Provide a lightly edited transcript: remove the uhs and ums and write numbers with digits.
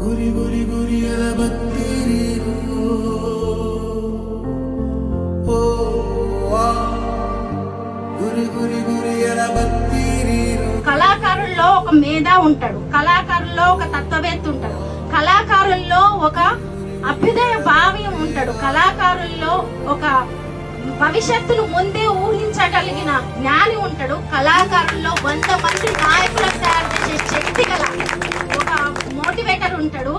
గురి గురి గురి ఎలబత్తిరీరు గురి గురి గురి ఎలబత్తిరీరు. కళాకారుల్లో ఒక మేధ ఉంటాడు, కళాకారుల్లో ఒక తత్వవేత్త ఉంటాడు, కళాకారుల్లో ఒక అభ్యుదయ భావ్యం ఉంటాడు, కళాకారుల్లో ఒక భవిష్యత్తును ముందే ఊహించగలిగిన జ్ఞాని ఉంటాడు, కళాకారుల్లో 100 మంది నాయకులను తయారు చేసే శక్తి గల ఒక మోటివేటర్ ఉంటాడు,